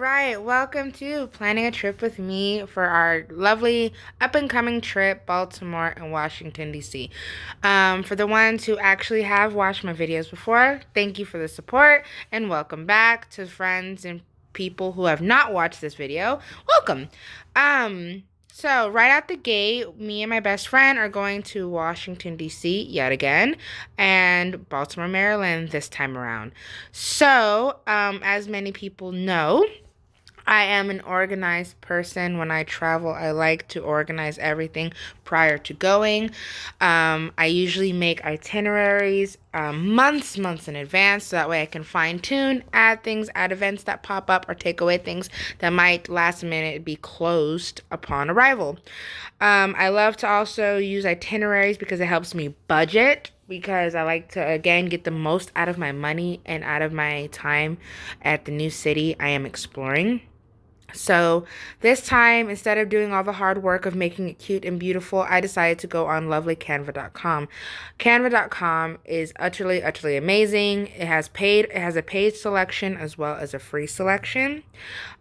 right, welcome to planning a trip with me for our lovely up and coming trip, Baltimore and Washington, D.C. For the ones who actually have watched my videos before, thank you for the support and welcome back. To friends and people who have not watched this video, welcome. So right out the gate, me and my best friend are going to Washington, D.C. yet again, and Baltimore, Maryland this time around. So, as many people know, I am an organized person. When I travel, I like to organize everything prior to going. I usually make itineraries months in advance, so that way I can fine tune, add things, add events that pop up, or take away things that might last minute be closed upon arrival. I love to also use itineraries because it helps me budget, because I like to, again, get the most out of my money and out of my time at the new city I am exploring. So this time, instead of doing all the hard work of making it cute and beautiful, I decided to go on lovelycanva.com. Canva.com is utterly amazing. It has a paid selection as well as a free selection.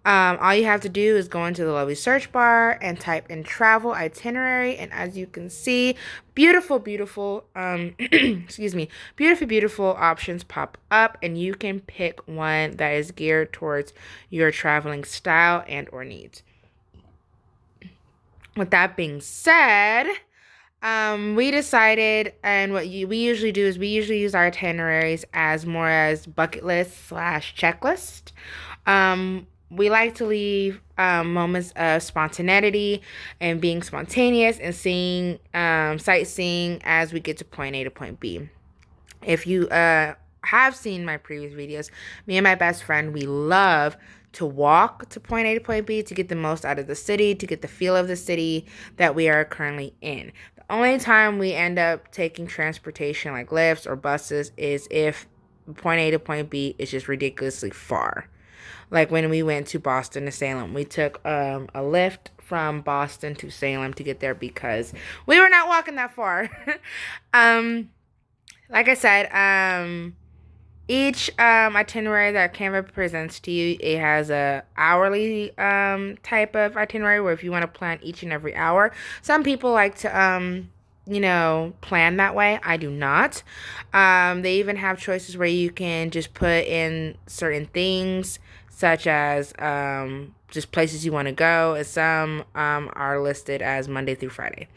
All you have to do is go into the lovely search bar and type in travel itinerary, and as you can see, beautiful excuse me, beautiful options pop up, and you can pick one that is geared towards your traveling style and or needs. With that being said, we decided, and we usually do is we usually use our itineraries as more as bucket list / checklist. We like to leave moments of spontaneity and being spontaneous and seeing sightseeing as we get to point A to point B. If you have seen my previous videos, me and my best friend, we love to walk to point A to point B to get the most out of the city, to get the feel of the city that we are currently in. The only time we end up taking transportation like lifts or buses is if point A to point B is just ridiculously far. Like when we went to Boston to Salem, we took a lift from Boston to Salem to get there because we were not walking that far. Like I said, each itinerary that Canva presents to you, it has a hourly type of itinerary where if you want to plan each and every hour. Some people like to plan that way. I do not. They even have choices where you can just put in certain things, such as just places you want to go, and some are listed as Monday through Friday.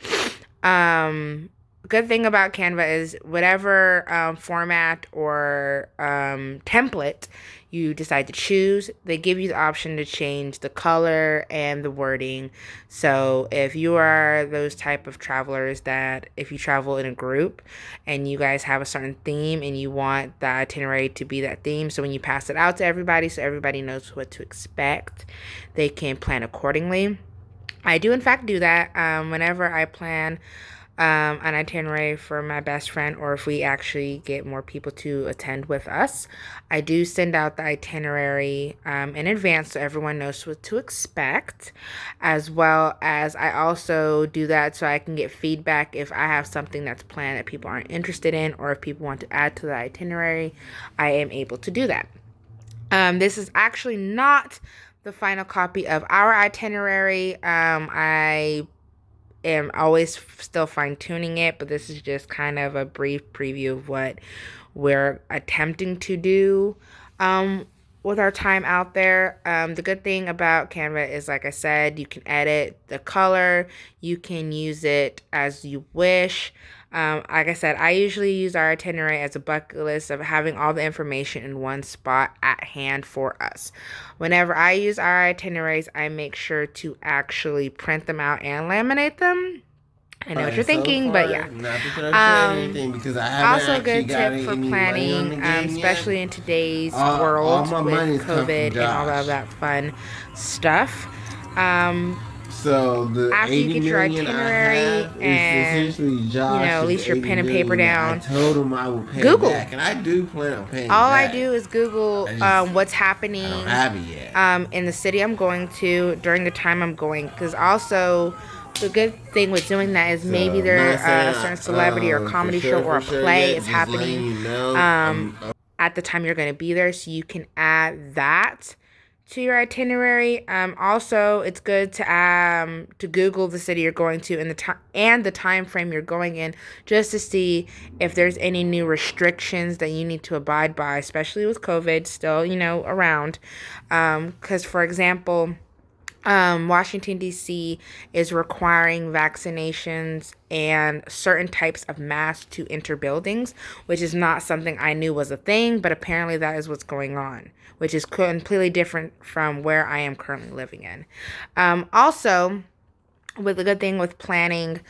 Good thing about Canva is whatever format or template you decide to choose, they give you the option to change the color and the wording. So if you are those type of travelers that if you travel in a group and you guys have a certain theme and you want the itinerary to be that theme, so when you pass it out to everybody so everybody knows what to expect, they can plan accordingly. I do in fact do that whenever I plan an itinerary for my best friend, or if we actually get more people to attend with us. I do send out the itinerary in advance so everyone knows what to expect, as well as I also do that so I can get feedback if I have something that's planned that people aren't interested in, or if people want to add to the itinerary, I am able to do that. This is actually not the final copy of our itinerary. I am always still fine-tuning it, but this is just kind of a brief preview of what we're attempting to do with our time out there. The good thing about Canva is, like I said, you can edit the color, you can use it as you wish. Like I said, I usually use our itinerary as a bucket list of having all the information in one spot at hand for us. Whenever I use our itineraries, I make sure to actually print them out and laminate them. I know what you're thinking, but yeah. Not because I said anything, because I haven't also a good tip for planning, especially in today's world with COVID and all of that fun stuff. So the after you get your itinerary and at least your pen and paper down, I told him I would pay Google. Back, and I do plan on paying all back. I do is Google what's happening I don't have it yet. In the city I'm going to during the time I'm going, because also the good thing with doing that is maybe there a certain celebrity or comedy show or a play is happening at the time you're going to be there, so you can add that to your itinerary. Also, it's good to Google the city you're going to and the time frame you're going in, just to see if there's any new restrictions that you need to abide by, especially with COVID still, around. Because for example, Washington, D.C. is requiring vaccinations and certain types of masks to enter buildings, which is not something I knew was a thing, but apparently that is what's going on, which is completely different from where I am currently living in. Also, with the good thing with planning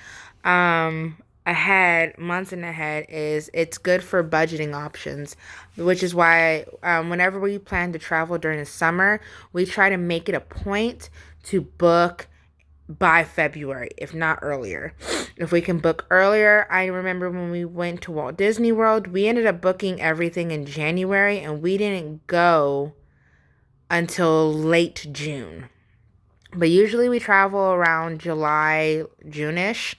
ahead, months and ahead, is it's good for budgeting options, which is why whenever we plan to travel during the summer, we try to make it a point to book by February, if not earlier. If we can book earlier, I remember when we went to Walt Disney World, we ended up booking everything in January and we didn't go until late June. But usually we travel around July, June-ish.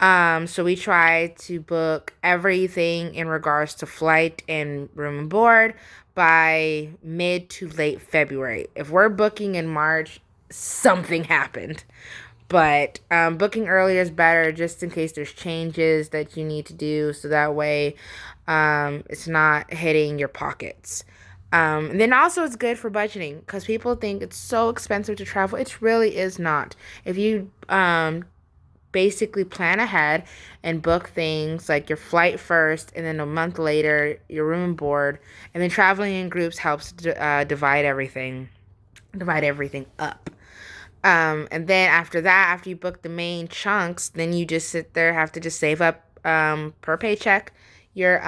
So we try to book everything in regards to flight and room and board by mid to late February. If we're booking in March, something happened. But booking earlier is better, just in case there's changes that you need to do, so that way it's not hitting your pockets. And then also it's good for budgeting, because people think it's so expensive to travel. It really is not. If you basically plan ahead and book things like your flight first, and then a month later your room and board, and then traveling in groups helps divide everything up. And then after that, after you book the main chunks, then you just sit there, have to just save up per paycheck your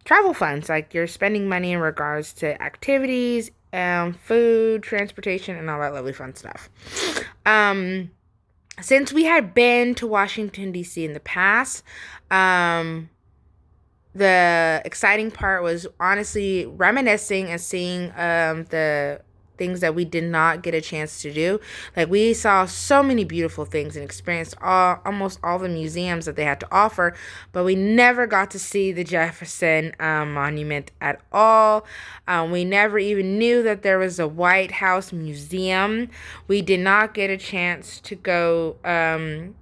travel funds, like you're spending money in regards to activities, food, transportation, and all that lovely fun stuff. Since we had been to Washington, D.C. in the past, the exciting part was honestly reminiscing and seeing the things that we did not get a chance to do. Like, we saw so many beautiful things and experienced almost all the museums that they had to offer, but we never got to see the Jefferson Monument at all. We never even knew that there was a White House museum. We did not get a chance to go I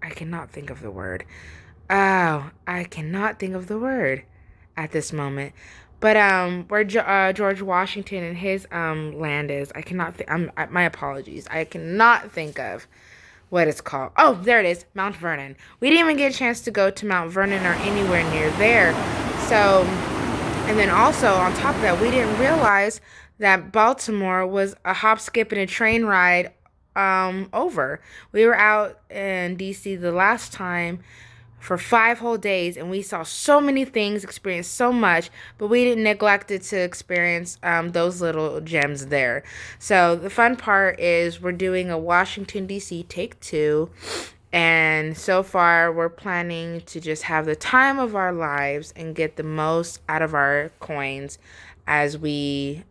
cannot think of the word. Oh, I cannot think of the word at this moment. But where George Washington and his land is, I cannot think. My apologies. I cannot think of what it's called. Oh, there it is, Mount Vernon. We didn't even get a chance to go to Mount Vernon or anywhere near there. So, and then also on top of that, we didn't realize that Baltimore was a hop, skip, and a train ride over. We were out in DC the last time for 5 whole days, and we saw so many things, experienced so much, but we didn't neglect it to experience those little gems there. So the fun part is we're doing a Washington, D.C. take 2, and so far we're planning to just have the time of our lives and get the most out of our coins as we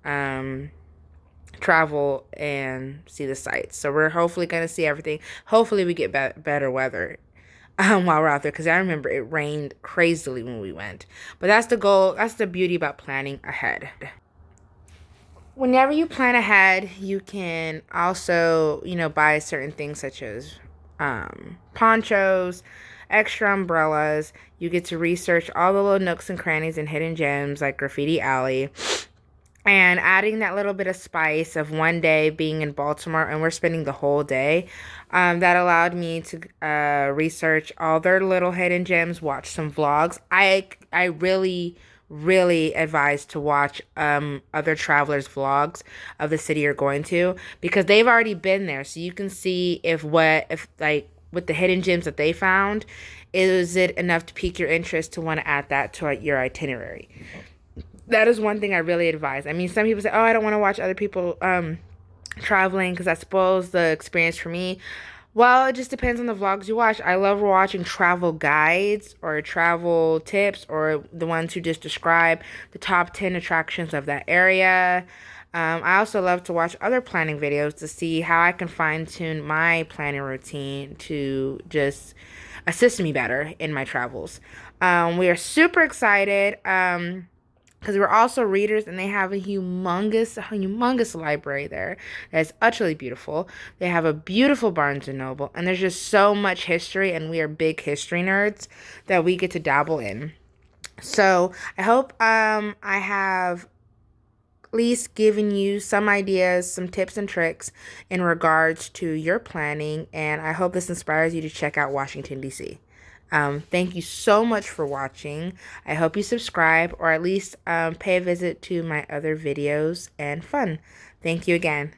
travel and see the sights. So we're hopefully going to see everything. Hopefully we get better weather while we're out there, because I remember it rained crazily when we went. But that's the goal. That's the beauty about planning ahead. Whenever you plan ahead, you can also, buy certain things such as ponchos, extra umbrellas. You get to research all the little nooks and crannies and hidden gems like Graffiti Alley. And adding that little bit of spice of one day being in Baltimore, and we're spending the whole day, that allowed me to research all their little hidden gems, watch some vlogs. I really, really advise to watch other travelers' vlogs of the city you're going to, because they've already been there, so you can see if with the hidden gems that they found, is it enough to pique your interest to want to add that to your itinerary. That is one thing I really advise. I mean, some people say, oh, I don't want to watch other people traveling because that spoils the experience for me. Well, it just depends on the vlogs you watch. I love watching travel guides or travel tips, or the ones who just describe the top 10 attractions of that area. I also love to watch other planning videos to see how I can fine-tune my planning routine to just assist me better in my travels. We are super excited. because we're also readers, and they have a humongous library there that's utterly beautiful. They have a beautiful Barnes and Noble, and there's just so much history, and we are big history nerds that we get to dabble in. So I hope I have at least given you some ideas, some tips and tricks in regards to your planning, and I hope this inspires you to check out Washington, D.C. Thank you so much for watching. I hope you subscribe, or at least pay a visit to my other videos and fun. Thank you again.